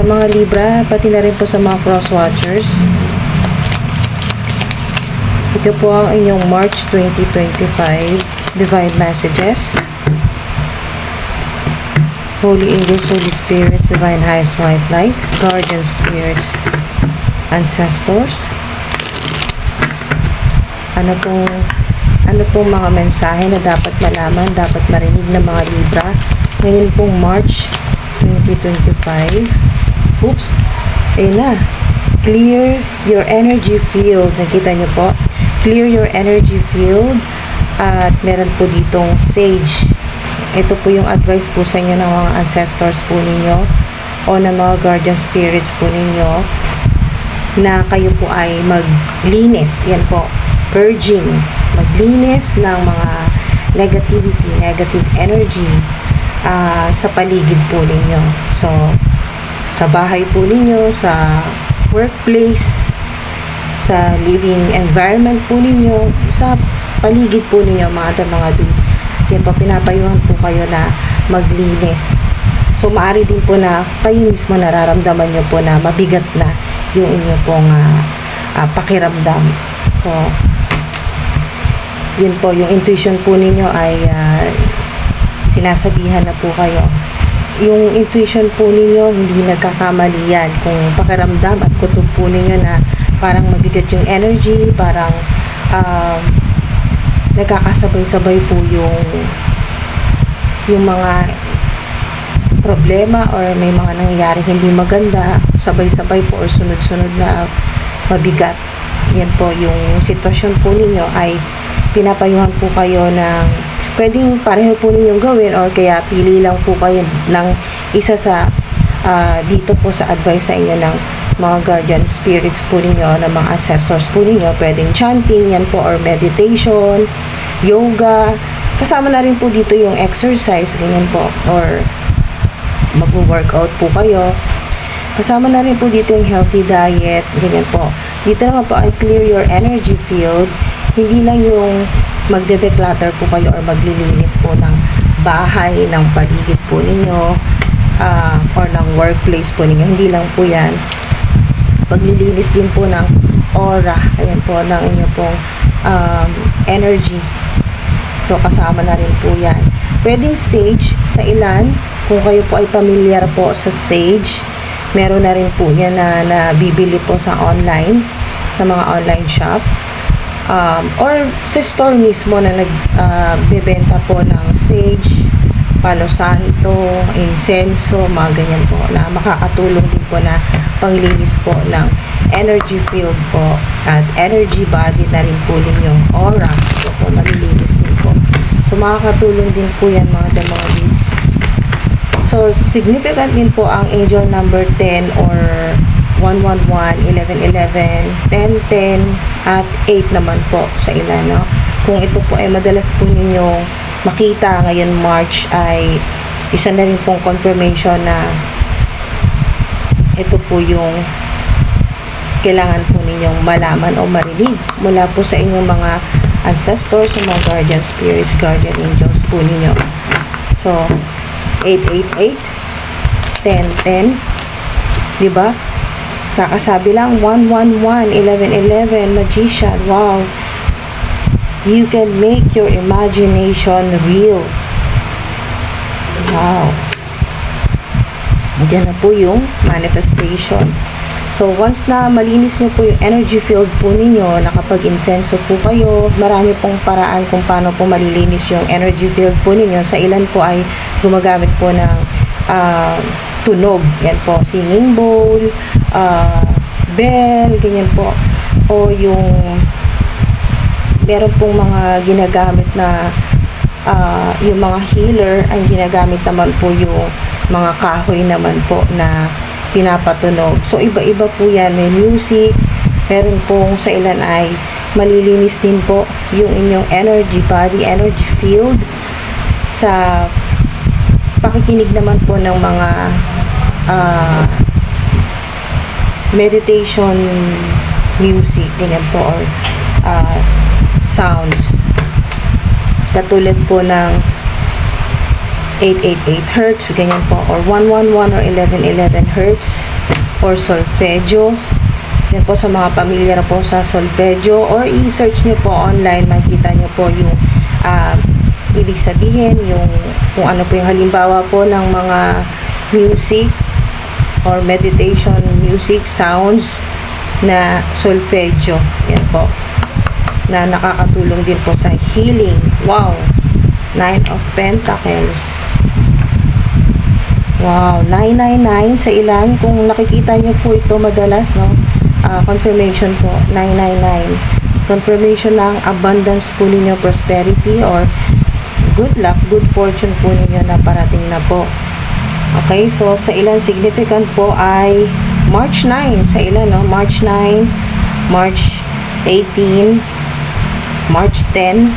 sa mga Libra, pati na rin po sa mga cross-watchers. Ito po ang inyong March 2025 Divine Messages. Holy Angels, Holy Spirits, Divine Highest White Light, Guardian Spirits, Ancestors. Ano pong mga mensahe na dapat malaman, dapat marinig ng mga Libra ngayon pong March 2025. Oops, ayun na. Clear your energy field. Nakita nyo po? Clear your energy field. At meron po ditong sage. Ito po yung advice po sa inyo ng mga ancestors po ninyo o ng mga guardian spirits po ninyo na kayo po ay maglinis. Yan po. Purging. Maglinis ng mga negativity, negative energy sa paligid po ninyo. So, sa bahay po ninyo, sa workplace, sa living environment po ninyo, sa paligid po ninyo, mga yan po, pinapayuhan po kayo na maglinis. So, maaari din po na kayo mismo nararamdaman nyo po na mabigat na yung inyo pong pakiramdam. So, yun po, yung intuition po ninyo ay sinasabihan na po kayo. Yung intuition po ninyo, hindi nagkakamali yan. Kung pakiramdam at kutob po ninyo na parang mabigat yung energy, parang nagkakasabay-sabay po yung mga problema or may mga nangyayari hindi maganda, sabay-sabay po or sunod-sunod na mabigat. Yan po, yung sitwasyon po ninyo ay pinapayuhan po kayo ng pwedeng pareho po ninyong gawin or kaya pili lang po kayo ng isa sa dito po sa advice sa inyo ng mga guardian spirits po ninyo, ng mga ancestors po ninyo. Pwedeng chanting yan po or meditation, yoga, kasama na rin po dito yung exercise, ganyan po, or mag-workout po kayo. Kasama na rin po dito yung healthy diet, ganyan po. Dito naman po ay clear your energy field. Hindi lang yung magde-declutter po kayo or maglilinis po ng bahay, ng paligid po ninyo, or ng workplace po ninyo. Hindi lang po yan. Paglilinis din po ng aura, ayan po, ng inyo pong energy. So, kasama na rin po yan. Pwedeng sage sa ilan. Kung kayo po ay familiar po sa sage, meron na rin po yan na bibili po sa online, sa mga online shop. Or sa store mismo na nagbebenta po ng sage, palo santo, insenso, mga ganyan po na makakatulong din po na panglinis po ng energy field po at energy body na rin po ninyong aura. So po, malilinis din po. So, makakatulong din po yan mga damangin. So, significant din po ang angel number 10 or 111, 1111, 1010, at 8 naman po sa ilan, no? Kung ito po ay madalas po ninyong makita ngayon March, ay isa na rin pong confirmation na ito po yung kailangan po ninyong malaman o marinig mula po sa inyong mga ancestors, sa mga guardian spirits, guardian angels po ninyo. So, 888, 1010, diba? Kakasabi lang, 111, 1111, magician, wow. You can make your imagination real. Wow. Diyan na po yung manifestation. So, once na malinis nyo po yung energy field po ninyo, nakapag-insenso po kayo, marami pong paraan kung paano po malilinis yung energy field po ninyo. Sa ilan po ay gumagamit po ng tunog. Yan po, singing bowl, bell, ganyan po. O yung meron pong mga ginagamit na yung mga healer, ang ginagamit naman po yung mga kahoy naman po na pinapatunog. So, iba-iba po yan. May music, meron pong sa ilan ay malilinis din po yung inyong energy body, energy field sa pakikinig naman po ng mga meditation music, ganyan po, or sounds. Katulad po ng 888 hertz, ganyan po, or 111 or 1111 hertz. or solfeggio. Yan po sa mga pamilyar po sa solfeggio, or i-search nyo po online, makikita nyo po yung ibig sabihin, yung kung ano po yung halimbawa po ng mga music or meditation music sounds na solfeggio. Yan po, na nakakatulong din po sa healing. Wow! Nine of Pentacles. Wow, 999 sa ilan. Kung nakikita niyo po ito madalas, no? Confirmation po, 999. Confirmation ng abundance po ninyo, prosperity, or good luck, good fortune po ninyo na parating na po. Okay, so sa ilan significant po ay March 9. Sa ilan, no? March 9, March 18, March 10,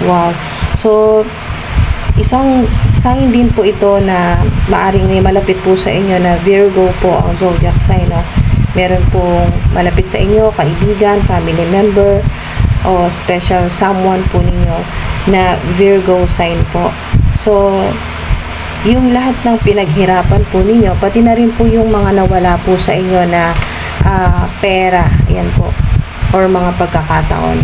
wow. So, isang sign din po ito na maaring may malapit po sa inyo na Virgo po ang zodiac sign, no? Meron pong malapit sa inyo, kaibigan, family member, o special someone po ninyo na Virgo sign po. So, yung lahat ng pinaghirapan po ninyo, pati na rin po yung mga nawala po sa inyo na pera, yan po, or mga pagkakataon.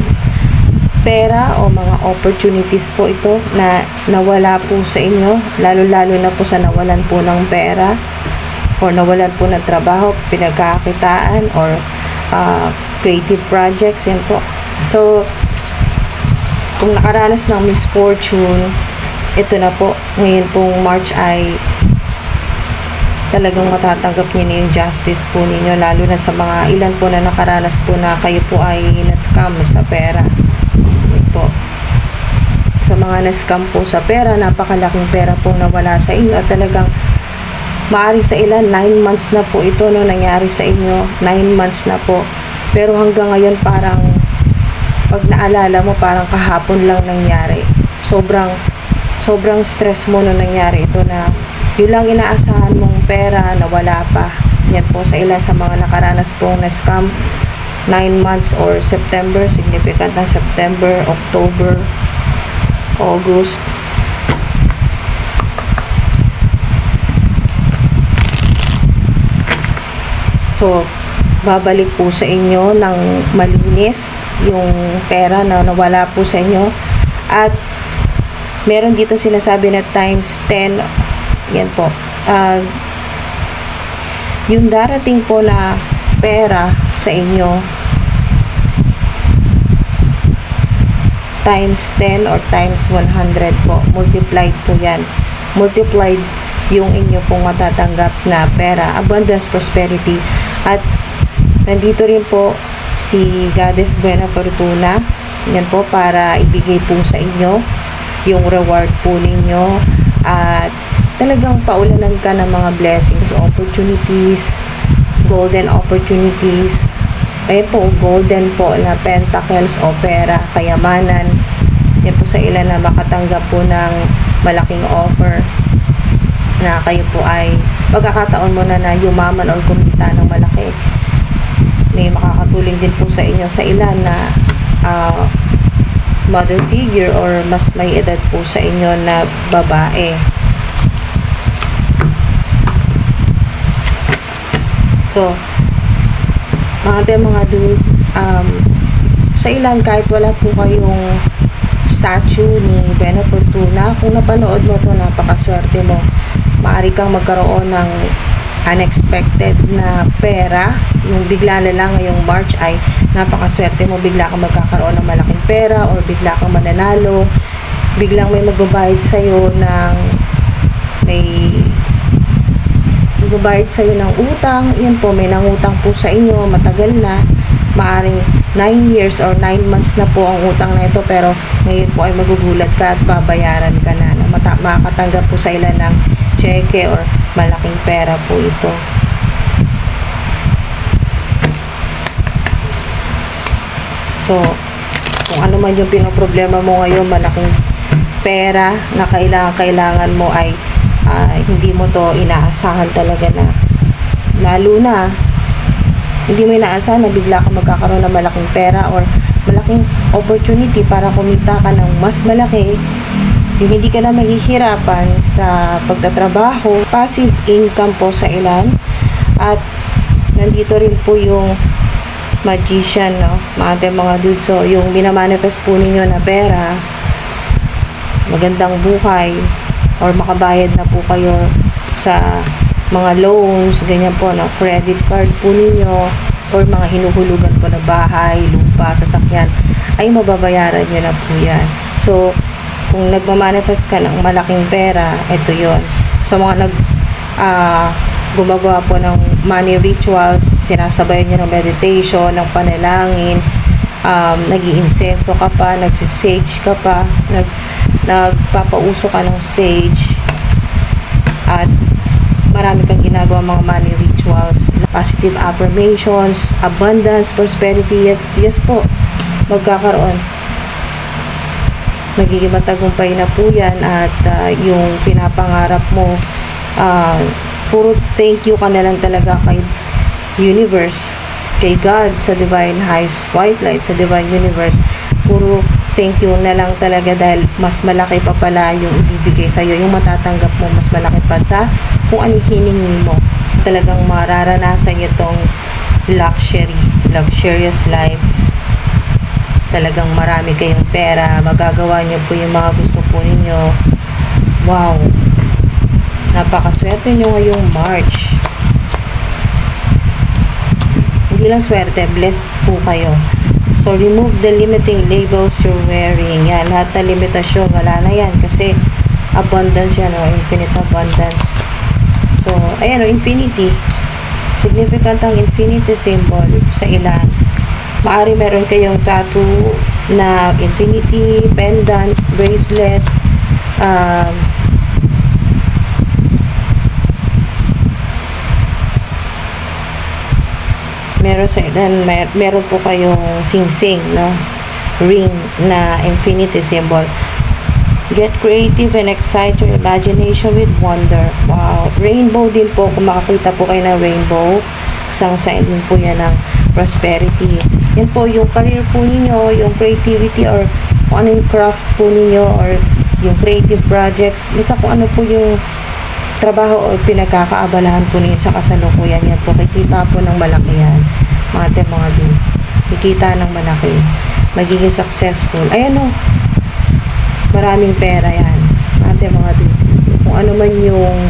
Pera o mga opportunities po ito na nawala po sa inyo, lalo-lalo na po sa nawalan po ng pera or nawalan po ng trabaho, pinagkakitaan, or creative projects, yan po. So, kung nakaranas ng misfortune, ito na po, ngayon pong March ay talagang matatanggap niyo na yung justice po ninyo, lalo na sa mga ilan po na nakaranas po na kayo po ay na-scam sa pera. Po. Sa mga na-scam po sa pera, napakalaking pera po nawala sa inyo, at talagang maaari sa ilan 9 months na po ito, no, nangyari sa inyo, 9 months na po, pero hanggang ngayon parang pag naalala mo parang kahapon lang nangyari. Sobrang stress mo nung nangyari ito, na yun lang inaasahan mong pera nawala pa. Yan po sa ilan sa mga nakaranas pong na-scam 9 months or September, significant na September, October, August. So, babalik po sa inyo ng malinis yung pera na nawala po sa inyo. At meron dito sinasabi na times 10, yan po. Yung darating po na pera sa inyo, times 10 or times 100 po, multiplied po yan. Multiplied yung inyo pong matatanggap na pera, abundance, prosperity. At nandito rin po si Goddess Buena Fortuna, yan po, para ibigay po sa inyo yung reward po ninyo, at talagang paulanan ka ng mga blessings, opportunities, golden opportunities. Ayan po, golden po na pentacles o pera, kayamanan. Yan po sa ilan na makatanggap po ng malaking offer, na kayo po ay pagkakataon mo na yumaman or kumita ng malaki. May makakatulong din po sa inyo sa ilan na mother figure or mas may edad po sa inyo na babae. So, mga dude, sa ilan kahit wala po kayong statue ni Buena Fortuna, kung napanood mo to, napakaswerte mo. Maaari kang magkaroon ng unexpected na pera. Yung bigla na lang ngayong March ay napakaswerte mo, bigla kang magkakaroon ng malaking pera, or bigla kang mananalo, biglang may magbabayad sa'yo ng magbabayad sa'yo ng utang. Yan po, may nangutang po sa inyo, matagal na, maaring 9 years or 9 months na po ang utang na ito, pero ngayon po ay magugulat ka at babayaran ka na makakatanggap po sa ilan ng cheque or malaking pera po ito. So, kung ano man yung pinoproblema mo ngayon, malaking pera na kailangan mo, ay hindi mo to inaasahan talaga, na lalo na hindi mo inaasahan na bigla ka magkakaroon ng malaking pera or malaking opportunity para kumita ka ng mas malaki Yung hindi ka na mahihirapan sa pagtatrabaho, passive income po sa ilan. At nandito rin po yung magician, no? Mga dudes. So, yung minamanifest po ninyo na pera, magandang buhay, or makabayad na po kayo sa mga loans, ganyan po, no? Credit card po ninyo, or mga hinuhulugan po na bahay, lupa, sasakyan, ay mababayaran nyo na po yan. So, kung nagmamanifest ka ng malaking pera, ito yon. Sa mga gumagawa po ng money rituals, sinasabayan nyo ng meditation, ng panalangin, nag-iinsenso ka pa, nagsisage ka pa, nagpapauso ka ng sage, at marami kang ginagawa mga money rituals, positive affirmations, abundance, prosperity, yes po, magkakaroon. Magiging matagumpay na po yan, at yung pinapangarap mo, puro thank you ka na lang talaga kay universe, kay God, sa divine highest white light, sa divine universe. Puro thank you na lang talaga, dahil mas malaki pa pala yung ibibigay sa'yo, yung matatanggap mo mas malaki pa sa kung ano hiningi mo. Talagang mararanasan nyo tong luxurious life. Talagang marami kayong pera, magagawa nyo po yung mga gusto po ninyo. Wow, napakaswerte nyo ngayong March. Hindi lang swerte, blessed po kayo. So, remove the limiting labels you're wearing. Yan, lahat na limitasyon, wala na yan. Kasi, abundance yan, infinite abundance. So, ayan, infinity. Significant ang infinity symbol sa ilan. Maari meron kayong tattoo na infinity, pendant, bracelet, meron sa ilan, meron po kayong sing-sing, no? Ring na infinity symbol. Get creative and excite your imagination with wonder. Wow. Rainbow din po, kung makakita po kayo ng rainbow, isang sign din po yan ng prosperity. Yan po yung career po ninyo, yung creativity, or kung ano yung craft po ninyo, or yung creative projects, basta kung ano po yung trabaho o pinagkakaabalahan po ninyo sa kasalukuyan. Yan po, kikita po ng malaki yan. Mga din, kikita ng malaki. Magiging successful. Ayan o, maraming pera yan. Mga din, kung ano man yung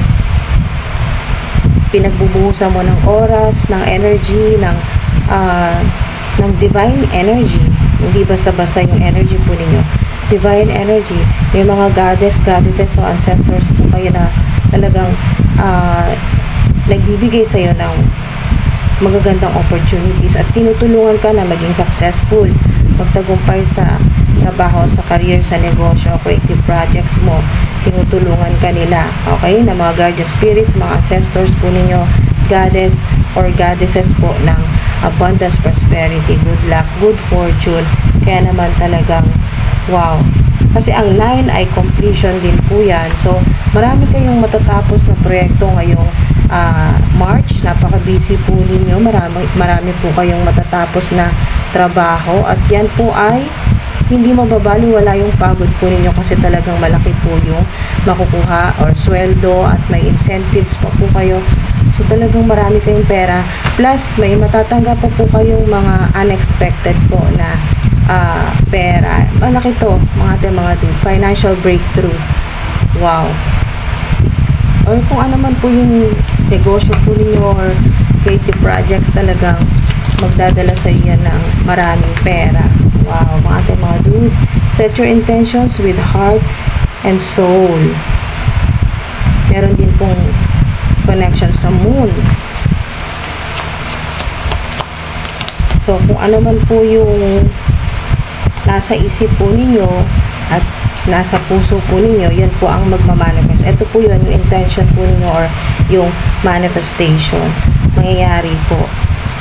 pinagbubuhusan mo ng oras, ng energy, ng divine energy. Hindi basta-basta yung energy po ninyo. Divine energy. May mga goddesses o ancestors po kayo na talagang nagbibigay sa'yo ng magagandang opportunities, at tinutulungan ka na maging successful, magtagumpay sa trabaho, sa career, sa negosyo, creative projects mo. Tinutulungan ka nila, okay, na mga guardian spirits, mga ancestors po ninyo, goddess or goddesses po ng abundance, prosperity, good luck, good fortune. Kaya naman talagang wow. Kasi ang 9 ay completion din po yan. So, marami kayong matatapos na proyekto ngayong March. Napaka-busy po ninyo. Marami po kayong matatapos na trabaho. At yan po ay hindi mababaliwala yung pagod po ninyo, kasi talagang malaki po yung makukuha or sweldo, at may incentives pa po kayo. So, talagang marami kayong pera. Plus, may matatanggap po kayong mga unexpected po na pera. Malaki to, mga financial breakthrough. Wow. Or kung ano man po yung negosyo po ninyo or creative projects, talagang magdadala sa iyo ng maraming pera. Wow, mga dude. Set your intentions with heart and soul. Meron din pong connection sa moon. So, kung ano man po yung nasa isip po ninyo at nasa puso po ninyo, yan po ang magmamanifest. Ito po yun, yung intention po ninyo or yung manifestation. Mangyayari po.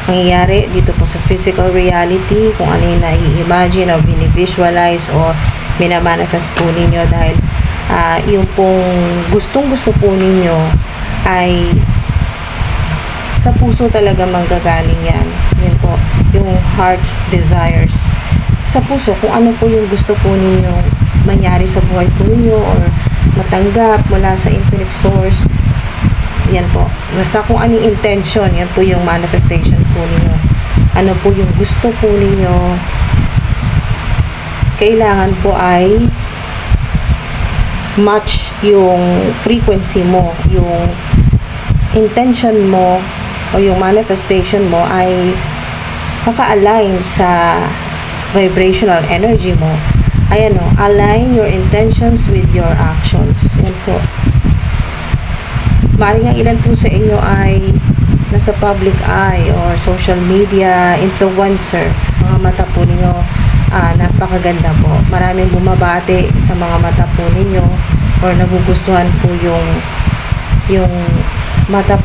Mangyayari dito po sa physical reality, kung ano yung nai-imagine o bini-visualize o minamanifest po ninyo, dahil yung pong gustong-gusto po ninyo ay sa puso talaga manggagaling yan. Yan po, yung heart's desires. Sa puso, kung ano po yung gusto po ninyong mangyari sa buhay po ninyo or matanggap mula sa infinite source. Yan po. Basta kung anong intention, yan po yung manifestation po ninyo. Ano po yung gusto po ninyo, kailangan po ay match yung frequency mo, yung intention mo o yung manifestation mo ay kaka-align sa vibrational energy mo. Ayan o, align your intentions with your actions. Yan po. Maaaring ang ilan po sa inyo ay nasa public eye or social media influencer. Mga mata po ninyo, napakaganda po. Maraming bumabati sa mga mata po ninyo or nagugustuhan po yung mga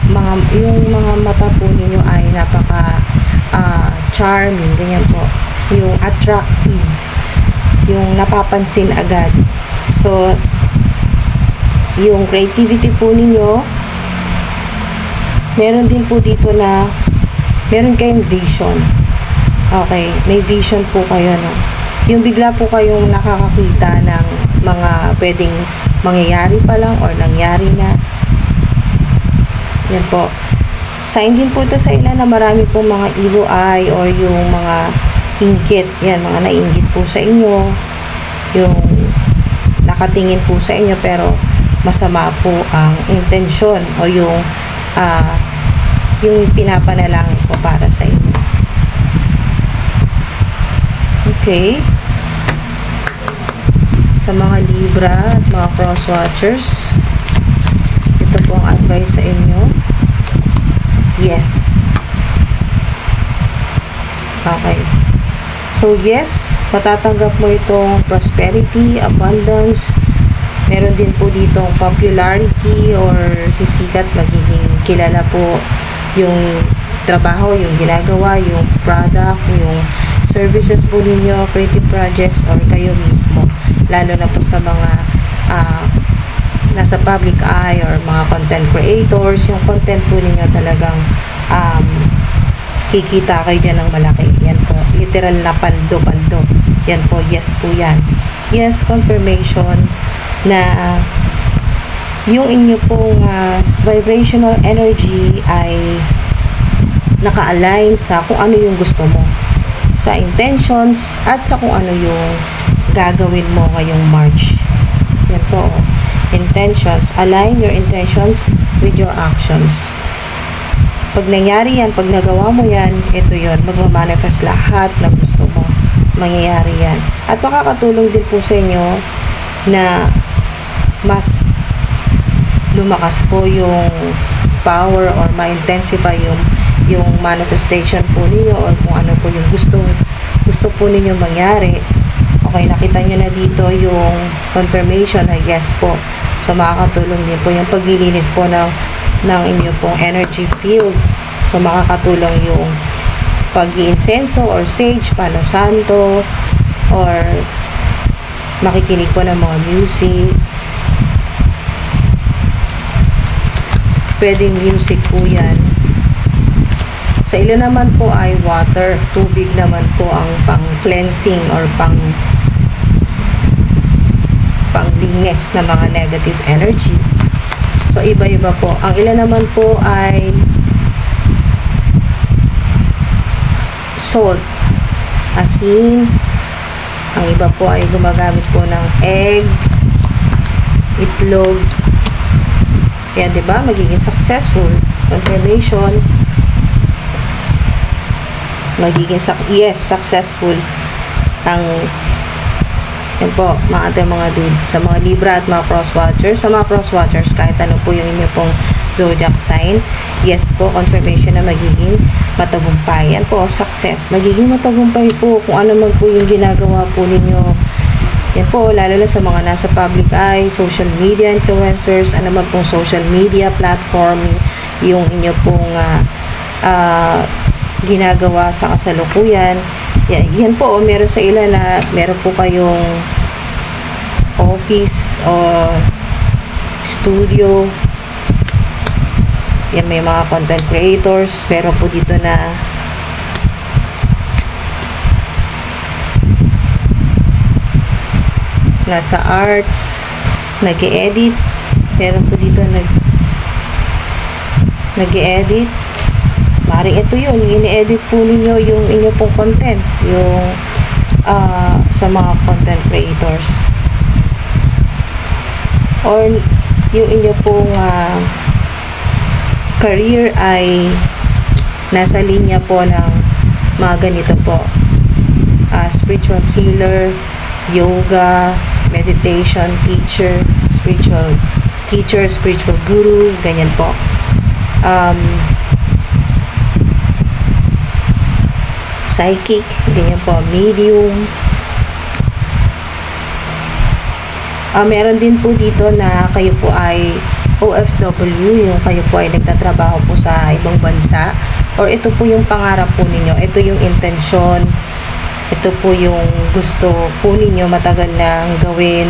mata po ninyo ay napaka charming, ganyan po. Yung attractive, yung napapansin agad. So, yung creativity po ninyo, meron din po dito na meron kayong vision. Okay, may vision po kayo, no? Yung bigla po kayong nakakakita ng mga pwedeng mangyayari pa lang or nangyari na. Yan po. Sign din po ito sa ilan na marami pong mga evil eye or yung mga inggit. Yan, mga nainggit po sa inyo. Yung nakatingin po sa inyo pero masama po ang intensyon o yung pinapanalangin po para sa inyo. Okay. Sa mga Libra at mga cross watchers, ito po ang advice sa inyo. Yes. Okay. So, yes, matatanggap mo itong prosperity, abundance. Meron din po ditong popularity or sisikat, magiging kilala po yung trabaho, yung ginagawa, yung product, yung services po ninyo, creative projects, or kayo mismo. Lalo na po sa mga nasa public eye or mga content creators, yung content po ninyo talagang kikita kayo dyan ng malaki. Yan po. Literal na paldo-paldo. Yan po. Yes po yan. Yes, confirmation na yung inyo pong vibrational energy ay naka-align sa kung ano yung gusto mo. Sa intentions at sa kung ano yung gagawin mo ngayong March. Yan po. Intentions. Align your intentions with your actions. Pag nangyari yan, pag nagawa mo yan, ito yun, magmamanifest lahat na gusto mo. Mangyayari yan. At makakatulong din po sa inyo na mas lumakas po yung power or ma-intensify yung manifestation po ninyo or kung ano po yung gusto po ninyo mangyari. Okay, nakita nyo na dito yung confirmation na yes po. So, makakatulong din po yung paglilinis po ng inyo pong energy field. So, makakatulong yung pag-iinsenso or sage, palo santo, or makikinig po ng mga music. Pwedeng music po yan. Sa ilan naman po ay water, tubig naman po ang pang-cleansing or pang-linis na mga negative energy. So, iba-iba po. Ang ilan naman po ay salt, asin. Ang iba po ay gumagamit po ng egg, itlog. Yan, diba? Magiging successful. Confirmation. Magiging successful ang yan po, mga ating mga dude, sa mga Libra at mga cross-watchers. Sa mga cross-watchers, kahit ano po yung inyo pong zodiac sign, yes po, confirmation na magiging matagumpay. Yan po, success. Magiging matagumpay po kung ano man po yung ginagawa po ninyo. Yan po, lalo na sa mga nasa public eye, social media influencers, ano man pong social media platform, yung inyo pong ginagawa sa kasalukuyan. Yan po, meron sa ilan na meron po kayong office o studio. Yan, may mga content creators. Meron po dito na nasa arts, nag-e-edit. Meron po dito nag-e-edit. Maring ito yun, ini-edit po ninyo yung inyo pong content, yung sa mga content creators. Or yung inyo pong career ay nasa linya po ng mga ganito po. Spiritual healer, yoga, meditation teacher, spiritual guru, ganyan po. Psychic, ganyan po, medium. Meron din po dito na kayo po ay OFW, yung kayo po ay nagtatrabaho po sa ibang bansa, or ito po yung pangarap po ninyo, ito yung intensyon, ito po yung gusto po ninyo matagal nang gawin,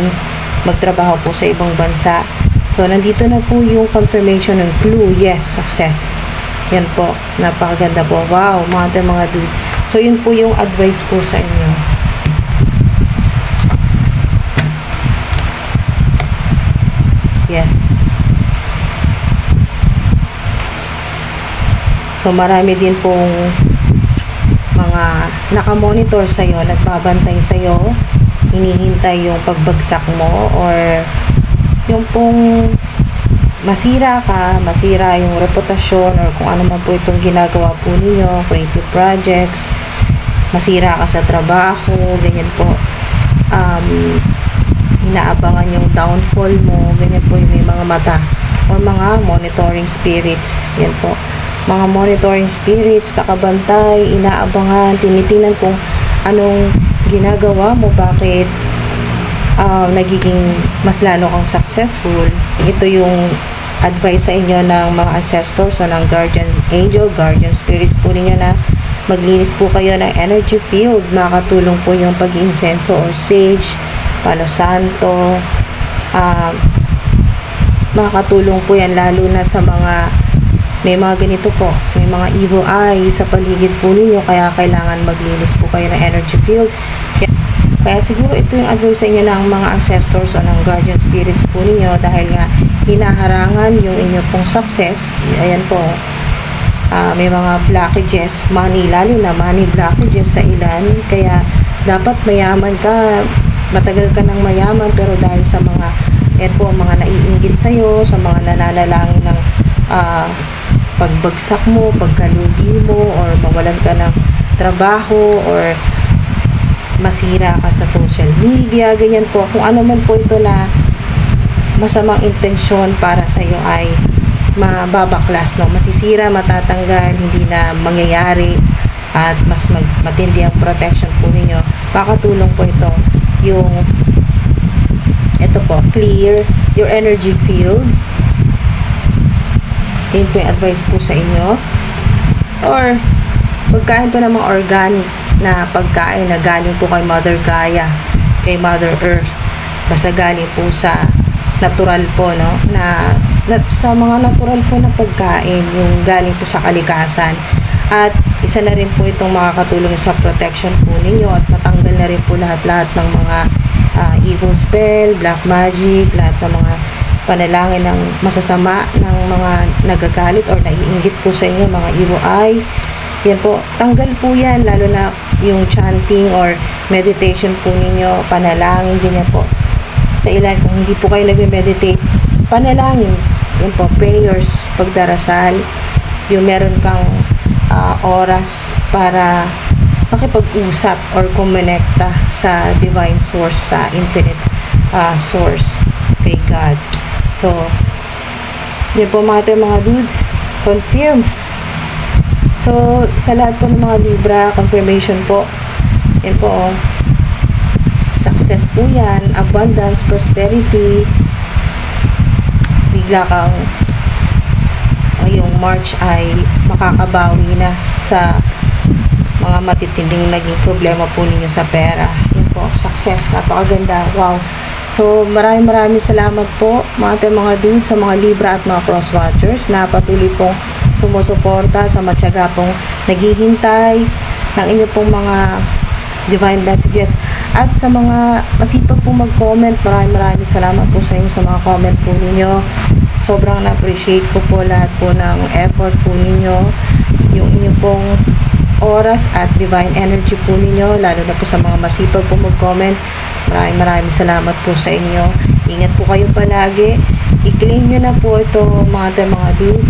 magtrabaho po sa ibang bansa. So, nandito na po yung confirmation ng clue, yes, success. Yan po, napakaganda po. Wow, mga dude. So, yun po yung advice po sa inyo. Yes. So, marami din pong mga nakamonitor sa'yo, nagbabantay sa'yo, hinihintay yung pagbagsak mo, or yung pong masira ka, masira yung reputasyon, or kung ano man po itong ginagawa po ninyo, creative projects, masira ka sa trabaho, ganyan po. Inaabangan yung downfall mo, ganyan po yung may mga mata, or mga monitoring spirits, yan po. Mga monitoring spirits, nakabantay, inaabangan, tinitingnan kung anong ginagawa mo, bakit nagiging mas lalo kang successful. Ito yung advice sa inyo ng mga ancestors o ng guardian angel, guardian spirits po ninyo, na maglinis po kayo ng energy field. Makakatulong po yung pag-insenso or sage, palo santo. Makakatulong po yan lalo na sa mga may mga ganito po, may mga evil eye sa paligid po ninyo, kaya kailangan maglinis po kayo ng energy field. Kaya siguro ito yung advice sa inyo ng mga ancestors o ng guardian spirits po ninyo, dahil nga hinaharangan yung inyo pong success. Ayan po, may mga blockages, money, lalo na money blockages sa ilan, kaya dapat mayaman ka, matagal ka ng mayaman, pero dahil sa mga, ayan po, mga naiinggit sa'yo, sa mga nananalangin ng pagbagsak mo, pagkalugi mo, or mawalan ka ng trabaho, or masira ka sa social media, ganyan po. Kung ano man po ito na masamang intensyon para sa iyo ay mababaklas, no? Masisira, matatanggal, hindi na mangyayari, at mas matindi ang protection po ninyo. Makatulong po ito yung clear your energy field. Yun po yung advice po sa inyo. Or pagkain po ng mga organic na pagkain na galing po kay Mother Gaia, kay Mother Earth, basta galing po sa natural po, no, na sa mga natural po na pagkain, yung galing po sa kalikasan. At isa na rin po itong makakatulong sa protection po ninyo, at matanggal na rin po lahat-lahat ng mga evil spell, black magic, lahat ng mga panalangin ng masasama ng mga nagagalit or naiinggit po sa inyo, mga evil eye. Yan po, tanggal po yan, lalo na yung chanting or meditation po ninyo, panalangin, ganyan po. Sa ilan, kung hindi po kayo nagme-meditate, panalangin, yan po, prayers, pagdarasal, yung meron kang oras para makipag-usap or kumonekta sa divine source, sa infinite source, kay God. So, yan po mga dude, confirm. So, sa lahat po ng mga Libra, confirmation po. Yan po, oh. Success po yan, abundance, prosperity. Bigla kang ngayong March ay makakabawi na sa mga matitinding naging problema po ninyo sa pera. Yan po, success, napakaganda, wow. So, maraming salamat po mga dude, sa mga Libra at mga cross watchers na patuloy pong sumusuporta, sa matyaga pong naghihintay ng inyo pong mga divine messages. At sa mga masipag po mag-comment, maraming salamat po sa inyo sa mga comment po ninyo. Sobrang na-appreciate ko po lahat po ng effort po ninyo, yung inyong pong oras at divine energy po ninyo, lalo na po sa mga masipag po mag-comment. Maraming salamat po sa inyo. Ingat po kayo palagi. I-claim nyo na po ito mga dude.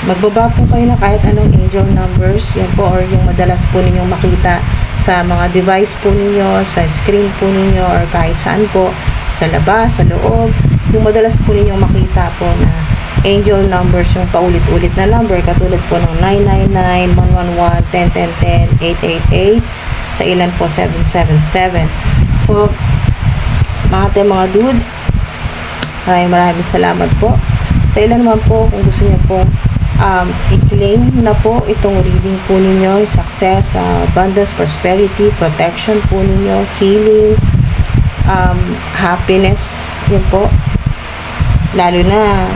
Magbaba po kayo na kahit anong angel numbers, yan po, or yung madalas po ninyong makita sa mga device po ninyo, sa screen po ninyo, or kahit saan po, sa labas, sa loob, yung madalas po ninyong makita po na angel numbers, yung paulit-ulit na number, katulad po ng 999, 111, 1010, 888, sa ilan po 777. So, mga dude, maraming salamat po. Sa ilan naman po, kung gusto niyo po i-claim na po itong reading po ninyo, success, abundance, prosperity, protection po ninyo, healing, happiness, yun po, lalo na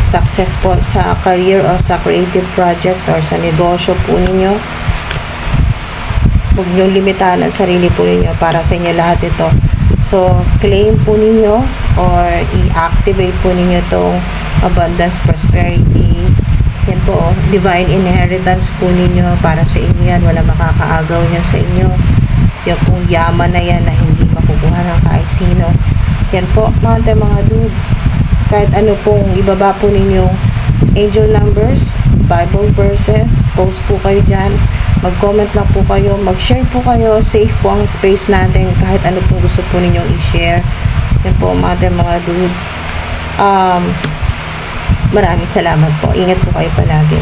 success po sa career o sa creative projects or sa negosyo po ninyo. Huwag nyo limitahan ang sarili po ninyo, para sa inyo lahat ito. So, claim po ninyo or i-activate po ninyo itong abundance, prosperity. Yan po, divine inheritance po ninyo, para sa inyo yan. Wala makakaagaw niyan sa inyo. Yan pong yaman na yan na hindi makukuha ng kahit sino. Yan po, mga dude. Kahit ano pong ibaba po ninyong angel numbers, Bible verses, post po kayo dyan. Mag-comment lang po kayo, mag-share po kayo. Safe po ang space natin kahit ano pong gusto po ninyong i-share. Yan po mga dude. Maraming salamat po. Ingat po kayo palagi.